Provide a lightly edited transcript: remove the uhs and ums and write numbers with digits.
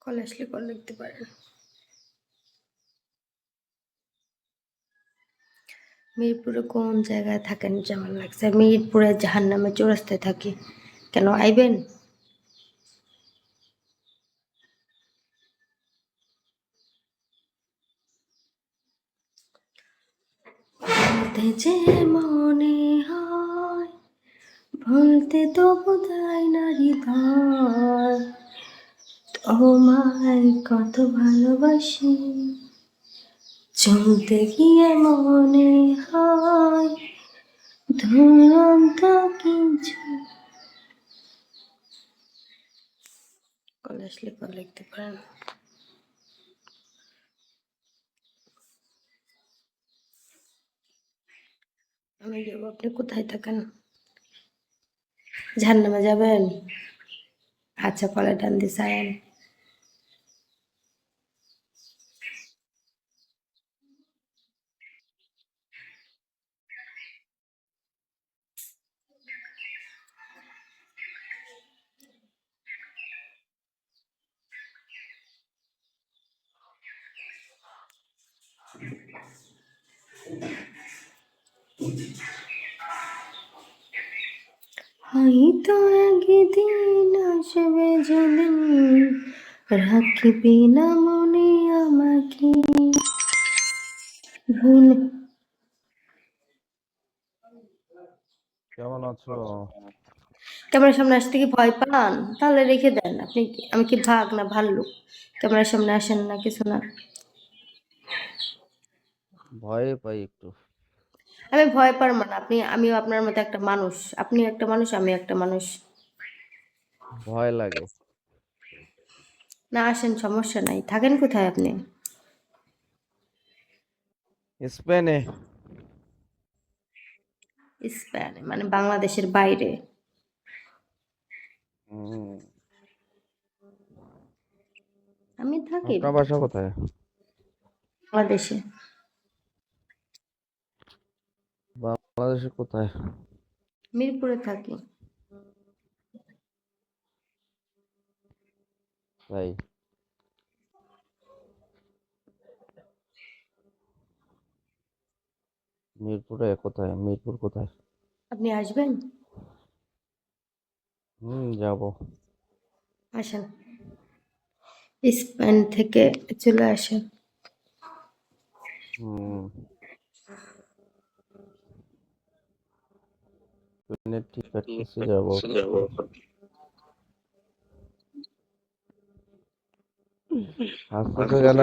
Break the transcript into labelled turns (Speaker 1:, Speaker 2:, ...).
Speaker 1: Call আসলে call লিখতে পারেন। মিরপুরে কোন জায়গায় থাকেন? যেমন লাগছে মিরপুরে জাহান্নামে চৌরাস্তায় থাকি। কেন আইবেন? বলতে যে মনে হয় বলতে তো বোধহয় না হৃদয়, তোমায় কত ভালোবাসি, চলতে গিয়ে মনে হয় দুরন্ত কিছু। কল আসলে কল লিখতে পারেন। আমি যাবো, আপনি কোথায় থাকেন? জাহান্নামে যাবেন? আচ্ছা, কলের ডান দিছে আয়েন। হয়তো একদিন আসবে যেদিন রাখবি না মনে আমাকে ভুলে।
Speaker 2: কেমন আছো?
Speaker 1: ক্যামেরার সামনে আসতে কি ভয় পান? তাহলে রেখে দেন। আপনি আমি কি ভাগ না ভাল্লুক? ক্যামেরার সামনে আসেন না, কিছু না।
Speaker 2: ভয় পাই একটু।
Speaker 1: আমি ভয় পারবো না। আমিও আপনার মতো একটা মানুষ। আপনি একটা মানুষ, আমি একটা মানুষ।
Speaker 2: ভয় লাগে।
Speaker 1: না আসেন, সমস্যা নাই। থাকেন কোথায় আপনি?
Speaker 2: স্পেনে।
Speaker 1: স্পেনে মানে বাংলাদেশের বাইরে?
Speaker 2: হুম।
Speaker 1: আমি থাকি
Speaker 2: আপনার বাসা কোথায়?
Speaker 1: বাংলাদেশে।
Speaker 2: বাংলাদেশে কোথায়?
Speaker 1: মিরপুরে থাকি।
Speaker 2: তাই? মিরপুরে কোথায়? মিরপুর কোথায়?
Speaker 1: আপনি আসবেন?
Speaker 2: যাবো।
Speaker 1: আসেন, স্পেন থেকে চলে আসেন।
Speaker 2: হুম। প্লেনের টিকিট কাটতেছি, যাবো। হাসতেছো কেন?